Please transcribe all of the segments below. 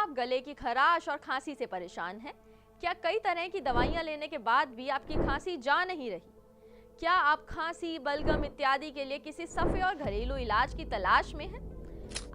आप गले की खराश और खांसी से परेशान हैं? क्या कई तरह की दवाइयां लेने के बाद भी आपकी खांसी जा नहीं रही? क्या आप खांसी, बलगम इत्यादि के लिए किसी सफे और घरेलू इलाज की तलाश में हैं?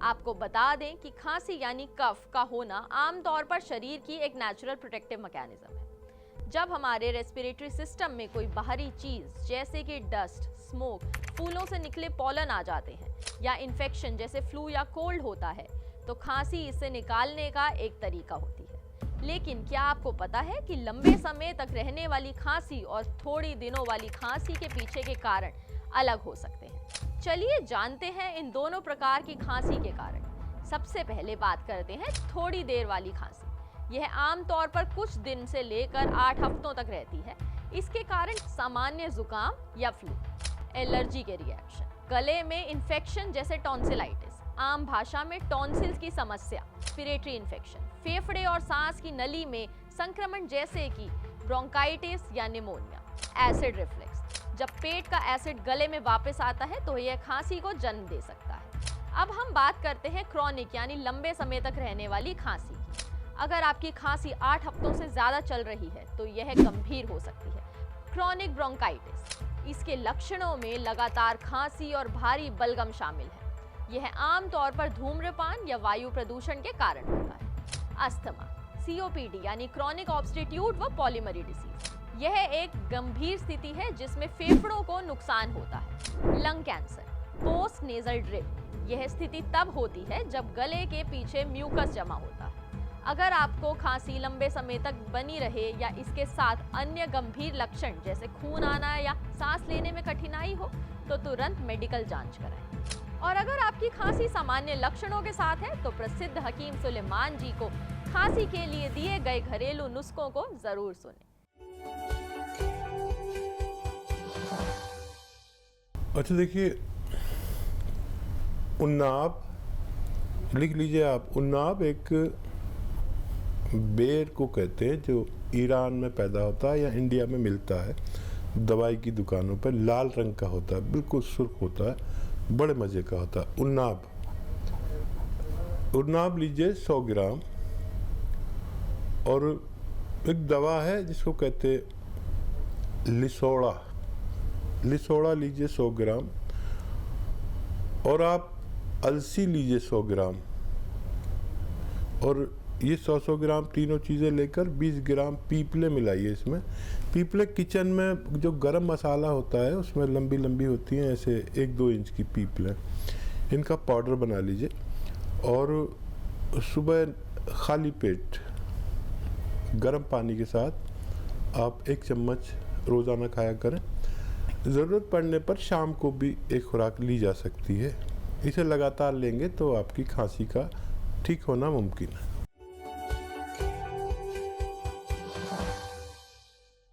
आपको बता दें कि खांसी यानी कफ का होना आमतौर पर शरीर की एक नेचुरल प्रोटेक्टिव मैकेनिज्म है। जब हमारे रेस्पिरेटरी सिस्टम में कोई बाहरी चीज जैसे कि डस्ट, स्मोक, फूलों से निकले पॉलन आ जाते हैं या इन्फेक्शन जैसे फ्लू या कोल्ड होता है, तो खांसी इसे निकालने का एक तरीका होती है। लेकिन क्या आपको पता है कि लंबे समय तक रहने वाली खांसी और थोड़ी दिनों वाली खांसी के पीछे के कारण अलग हो सकते हैं? चलिए जानते हैं इन दोनों प्रकार की खांसी के कारण। सबसे पहले बात करते हैं थोड़ी देर वाली खांसी। यह आमतौर पर कुछ दिन से लेकर 8 हफ्तों तक रहती है। इसके कारण सामान्य जुकाम या फ्लू, एलर्जी के रिएक्शन, गले में इन्फेक्शन जैसे टॉन्सिलाइटिस, आम भाषा में टॉन्सिल्स की समस्या, रेस्पिरेटरी इन्फेक्शन, फेफड़े और सांस की नली में संक्रमण जैसे कि ब्रोंकाइटिस या निमोनिया, एसिड रिफ्लक्स। जब पेट का एसिड गले में वापस आता है तो यह खांसी को जन्म दे सकता है। अब हम बात करते हैं क्रॉनिक यानी लंबे समय तक रहने वाली खांसी की। अगर आपकी खांसी 8 हफ्तों से ज्यादा चल रही है तो यह गंभीर हो सकती है। क्रॉनिक ब्रोंकाइटिस, इसके लक्षणों में लगातार खांसी और भारी बलगम शामिल है। यह आमतौर पर धूम्रपान या वायु प्रदूषण के कारण होता है। अस्थमा, सीओपीडी यानी क्रॉनिक ऑब्स्ट्रक्टिव व पॉलिमरी डिसीज, यह एक गंभीर स्थिति है जिसमें फेफड़ों को नुकसान होता है। Lung cancer, post nasal drip, यह स्थिति तब होती है जब गले के पीछे म्यूकस जमा होता है। अगर आपको खांसी लंबे समय तक बनी रहे या इसके साथ अन्य गंभीर लक्षण जैसे खून आना या सांस लेने में कठिनाई हो तो तुरंत मेडिकल जांच कराएं। और अगर आपकी खांसी सामान्य लक्षणों के साथ है तो प्रसिद्ध हकीम सुलेमान जी को खांसी के लिए दिए गए घरेलू नुस्खों को जरूर सुनें। अच्छा देखिए, उन्नाब लिख लीजिए आप। उन्नाब एक बेर को कहते हैं जो ईरान में पैदा होता है या इंडिया में मिलता है। दवाई की दुकानों पर लाल रंग का होता है, बिल्कुल सुर्ख होता है, बड़े मज़े का होता है। उन्नाब लीजिए 100 ग्राम। और एक दवा है जिसको कहते लिसोड़ा लीजिए 100 ग्राम। और आप अलसी लीजिए 100 ग्राम। और ये 100 ग्राम तीनों चीज़ें लेकर 20 ग्राम पीपले मिलाइए इसमें। पीपले किचन में जो गरम मसाला होता है उसमें लंबी लंबी होती हैं, ऐसे 1-2 इंच की पीपले, इनका पाउडर बना लीजिए। और सुबह खाली पेट गरम पानी के साथ आप 1 चम्मच रोज़ाना खाया करें। ज़रूरत पड़ने पर शाम को भी एक खुराक ली जा सकती है। इसे लगातार लेंगे तो आपकी खांसी का ठीक होना मुमकिन है।